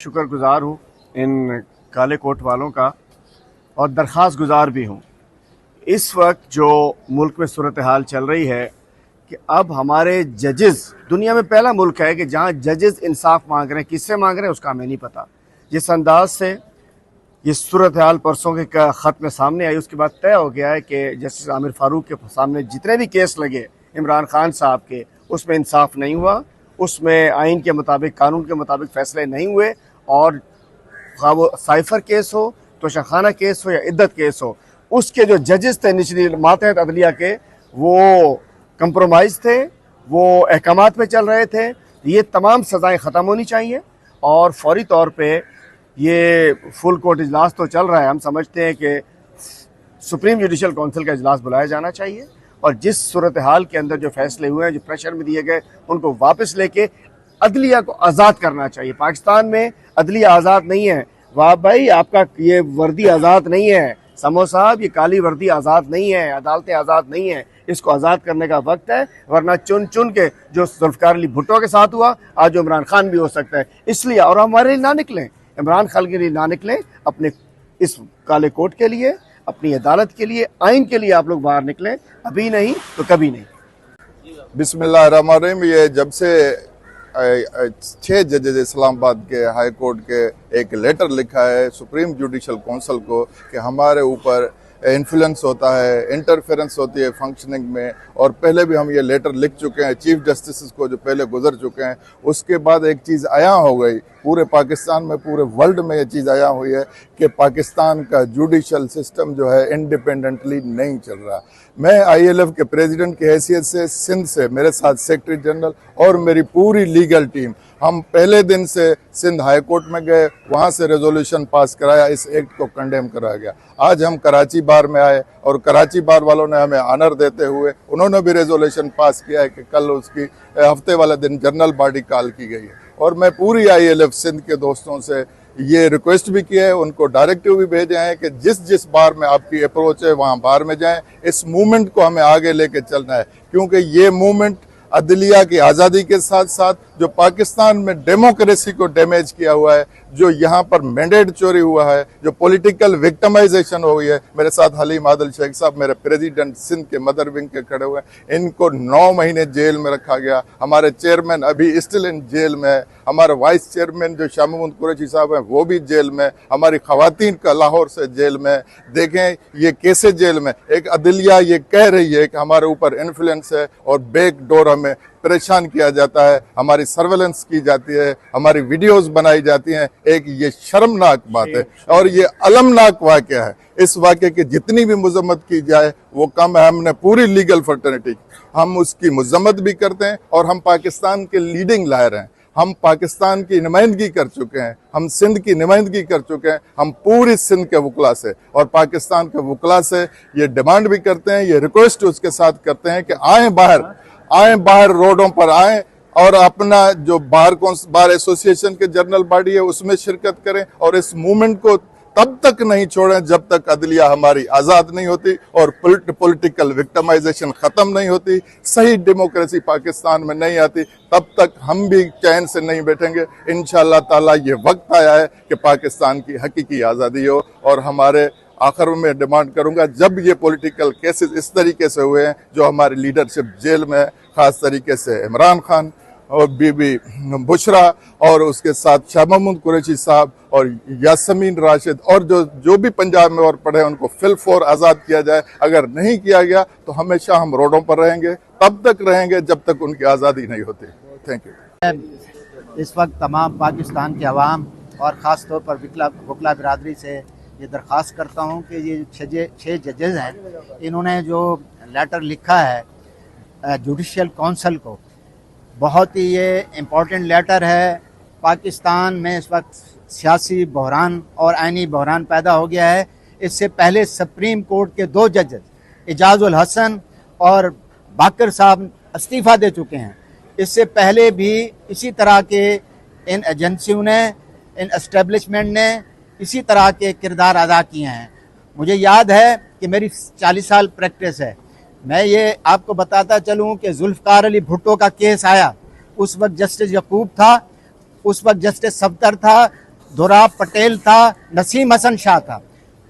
शुक्रगुजार हूँ इन काले कोट वालों का और दरख्वास्त गुजार भी हूँ। इस वक्त जो मुल्क में सूरत हाल चल रही है कि अब हमारे जजेस, दुनिया में पहला मुल्क है कि जहाँ जजेस इंसाफ मांग रहे हैं, किससे मांग रहे हैं उसका हमें नहीं पता। जिस अंदाज से ये सूरत हाल परसों के ख़त में सामने आई, उसके बाद तय हो गया है कि जस्टिस आमिर फ़ारूक के सामने जितने भी केस लगे इमरान खान साहब के, उसमें इंसाफ नहीं हुआ, उसमें आइन के मुताबिक, कानून के मुताबिक फ़ैसले नहीं हुए। और खा वो साइफर केस हो, तोशाखाना केस हो या इद्दत केस हो, उसके जो जजेस थे निचली मातहत अदलिया के, वो कंप्रोमाइज़ थे, वो अहकामात पे चल रहे थे। ये तमाम सज़ाएँ ख़त्म होनी चाहिए और फौरी तौर पे ये फुल कोर्ट इजलास तो चल रहा है, हम समझते हैं कि सुप्रीम जुडिशल काउंसिल का इजलास बुलाया जाना चाहिए और जिस सूरत हाल के अंदर जो फैसले हुए हैं, जो प्रेशर में दिए गए, उनको वापस लेके अदलिया को आज़ाद करना चाहिए। पाकिस्तान में अदलिया आज़ाद नहीं है। वाह भाई, आपका ये वर्दी आज़ाद नहीं है, समो साहब, ये काली वर्दी आज़ाद नहीं है, अदालतें आज़ाद नहीं है। इसको आज़ाद करने का वक्त है, वरना चुन चुन के जो जुल्फ़िकार अली भुट्टो के साथ हुआ, आज इमरान खान भी हो सकता है। इसलिए और हमारे लिए ना निकलें, इमरान खान के लिए ना निकलें, अपने इस काले कोट के लिए, अपनी अदालत के लिए, आइन के लिए आप लोग बाहर निकलें। अभी नहीं तो कभी नहीं। बिस्मिल्लाहिर्रहमानिर्रहीम। ये जब से 6 जजेज इस्लामाबाद के हाई कोर्ट के एक लेटर लिखा है सुप्रीम जुडिशल काउंसिल को कि हमारे ऊपर इन्फ्लुएंस होता है, इंटरफेरेंस होती है फंक्शनिंग में, और पहले भी हम ये लेटर लिख चुके हैं चीफ जस्टिस को जो पहले गुजर चुके हैं। उसके बाद एक चीज़ आया हो गई पूरे पाकिस्तान में, पूरे वर्ल्ड में ये चीज़ आया हुई है कि पाकिस्तान का जुडिशल सिस्टम जो है इंडिपेंडेंटली नहीं चल रहा। मैं ILF के प्रेसिडेंट की हैसियत से सिंध से, मेरे साथ सेक्रेटरी जनरल और मेरी पूरी लीगल टीम, हम पहले दिन से सिंध हाई कोर्ट में गए, वहाँ से रेजोल्यूशन पास कराया, इस एक्ट को कंडेम कराया गया। आज हम कराची बार में आए और कराची बार वालों ने हमें ऑनर देते हुए उन्होंने भी रेजोल्यूशन पास किया है कि कल उसकी हफ्ते वाले दिन जनरल बॉडी कॉल की गई है। और मैं पूरी ILF सिंध के दोस्तों से ये रिक्वेस्ट भी किया है, उनको डायरेक्टिव भी भेजे हैं कि जिस जिस बार में आपकी अप्रोच है वहाँ बार में जाएं। इस मूवमेंट को हमें आगे लेके चलना है, क्योंकि ये मूवमेंट अदलिया की आज़ादी के साथ साथ जो पाकिस्तान में डेमोक्रेसी को डैमेज किया हुआ है, जो यहाँ पर मैंडेट चोरी हुआ है, जो पॉलिटिकल विक्टिमाइजेशन हुई है। मेरे साथ हलीम आदिल शेख साहब, मेरे प्रेसिडेंट सिंध के मदर विंग के खड़े हुए हैं, इनको 9 महीने जेल में रखा गया। हमारे चेयरमैन अभी स्टिल इन जेल में है, हमारे वाइस चेयरमैन जो शामून कुरैशी साहब हैं वो भी जेल में, हमारी खवातीन का लाहौर से जेल में। देखें ये कैसे जेल में, एक अदलिया ये कह रही है कि हमारे ऊपर इन्फ्लुएंस है और बैक डोर हमें परेशान किया जाता है, हमारी सर्वेलेंस की जाती है, हमारी वीडियोस बनाई जाती हैं। एक ये शर्मनाक बात है और ये अलमनाक वाक़या है। इस वाक़े की जितनी भी मजम्मत की जाए वो कम है। हमने पूरी लीगल फर्टर्निटी, हम उसकी मजम्मत भी करते हैं और हम पाकिस्तान के लीडिंग लायर हैं। हम पाकिस्तान की नुमाइंदगी कर चुके हैं, हम सिंध की नुमाइंदगी कर चुके हैं, हम पूरी सिंध के वकला से और पाकिस्तान के वकला से ये डिमांड भी करते हैं, ये रिक्वेस्ट उसके साथ करते हैं कि आए बाहर रोडों पर आए और अपना जो बार एसोसिएशन के जनरल बॉडी है उसमें शिरकत करें और इस मूवमेंट को तब तक नहीं छोड़ें जब तक अदलिया हमारी आज़ाद नहीं होती और पॉलिटिकल विक्टिमाइजेशन ख़त्म नहीं होती, सही डेमोक्रेसी पाकिस्तान में नहीं आती, तब तक हम भी चैन से नहीं बैठेंगे। इंशाअल्लाह ताला ये वक्त आया है कि पाकिस्तान की हकीकी आज़ादी हो। और हमारे आखिर में डिमांड करूंगा, जब ये पॉलिटिकल केसेस इस तरीके से हुए हैं, जो हमारी लीडरशिप जेल में, ख़ास तरीके से इमरान खान और बीबी बुशरा और उसके साथ शाह महमूद कुरैशी साहब और यासमीन राशिद और जो भी पंजाब में और पढ़े उनको फिलफौर आज़ाद किया जाए। अगर नहीं किया गया तो हमेशा हम रोडों पर रहेंगे, तब तक रहेंगे जब तक उनकी आज़ादी नहीं होती। Thank you. इस वक्त तमाम पाकिस्तान के अवाम और ख़ास तौर पर वकला बिरादरी से ये दरख्वास्त करता हूँ कि ये 6 जजेज़ हैं, इन्होंने जो लेटर लिखा है जुडिशल काउंसिल को, बहुत ही ये इम्पोर्टेंट लेटर है। पाकिस्तान में इस वक्त सियासी बहरान और आइनी बहरान पैदा हो गया है। इससे पहले सुप्रीम कोर्ट के 2 जजेस एजाजुल हसन और बाकर साहब इस्तीफ़ा दे चुके हैं। इससे पहले भी इसी तरह के इन एजेंसियों ने, इन एस्टेब्लिशमेंट ने इसी तरह के किरदार अदा किए हैं। मुझे याद है कि मेरी 40 साल प्रैक्टिस है, मैं ये आपको बताता चलूँ कि जुल्फ़िकार अली भुट्टो का केस आया, उस वक्त जस्टिस यकूब था, उस वक्त जस्टिस सफ्दर था, धुराब पटेल था, नसीम हसन शाह था।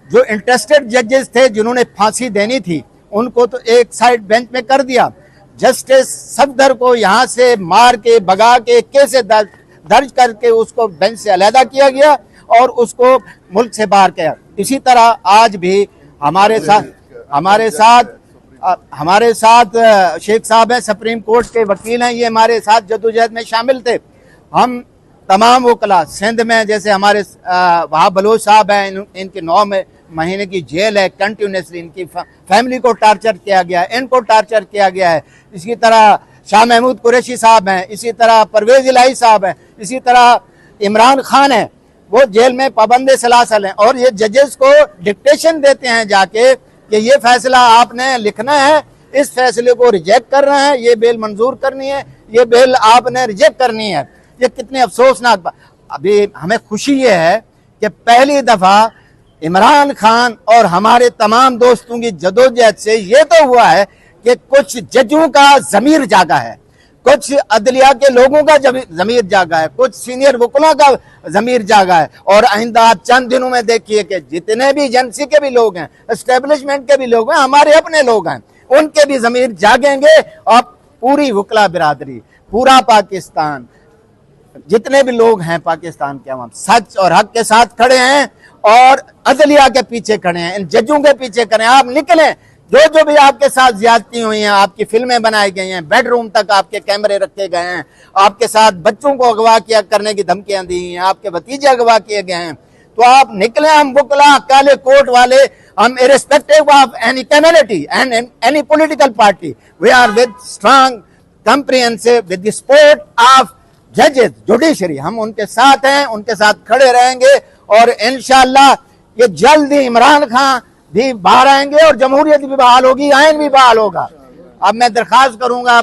जो इंटरेस्टेड जजेस थे जिन्होंने फांसी देनी थी उनको तो एक साइड बेंच में कर दिया। जस्टिस सफदर को यहाँ से मार के भगा के केस दर्ज करके उसको बेंच से अलहदा किया गया और उसको मुल्क से बाहर किया। इसी तरह आज भी हमारे साथ शेख साहब हैं, सुप्रीम कोर्ट के वकील हैं, ये हमारे साथ जद्दोजहद में शामिल थे। हम तमाम वकला सिंध में, जैसे हमारे वहाँ बलोच साहब हैं, इनकी 9 महीने की जेल है कंटिन्यूसली, इनकी फैमिली को टार्चर किया गया है, इनको टार्चर किया गया है। इसी तरह शाह महमूद कुरैशी साहब हैं, इसी तरह परवेज इलाही साहब हैं, इसी तरह इमरान खान है, वो जेल में पाबंद सलासल हैं। और ये जजेस को डिक्टेशन देते हैं जाके कि ये फैसला आपने लिखना है, इस फैसले को रिजेक्ट करना है, ये बेल मंजूर करनी है, ये बेल आपने रिजेक्ट करनी है। ये कितने अफसोसनाक अभी हमें खुशी ये है कि पहली दफा इमरान खान और हमारे तमाम दोस्तों की जदोजहद से ये तो हुआ है कि कुछ जजों का ज़मीर जागा है, कुछ अदलिया के लोगों का ज़मीर जागा है, कुछ सीनियर वकीलों का ज़मीर जागा है। और आइंदा आप चंद दिनों में देखिए कि जितने भी एजेंसी के भी लोग हैं, एस्टेब्लिशमेंट के भी लोग हैं, हमारे अपने लोग हैं, उनके भी ज़मीर जागेंगे और पूरी वकला बिरादरी, पूरा पाकिस्तान, जितने भी लोग हैं पाकिस्तान के अवाम सच और हक के साथ खड़े हैं और अदलिया के पीछे खड़े हैं, इन जजों के पीछे खड़े हैं। आप निकलें, जो भी आपके साथ ज्यादती हुई हैं, आपकी फिल्में बनाई गई हैं, बेडरूम तक आपके कैमरे रखे गए हैं, आपके साथ बच्चों को अगवा किया करने की धमकियां दी हैं, आपके भतीजे अगवा किए गए हैं, तो आप निकले। हम वकला काले कोट वाले, हम irrespective of any community and any political party, we are with strong comprehensive with the support of जजेस जुडिशरी। हम उनके साथ हैं, उनके साथ खड़े रहेंगे और इंशाअल्लाह ये जल्द ही इमरान खान भी बाहर आएंगे और जमहूरियत भी बहाल होगी, आइन भी बहाल होगा। अब मैं दरख्वास्त करूंगा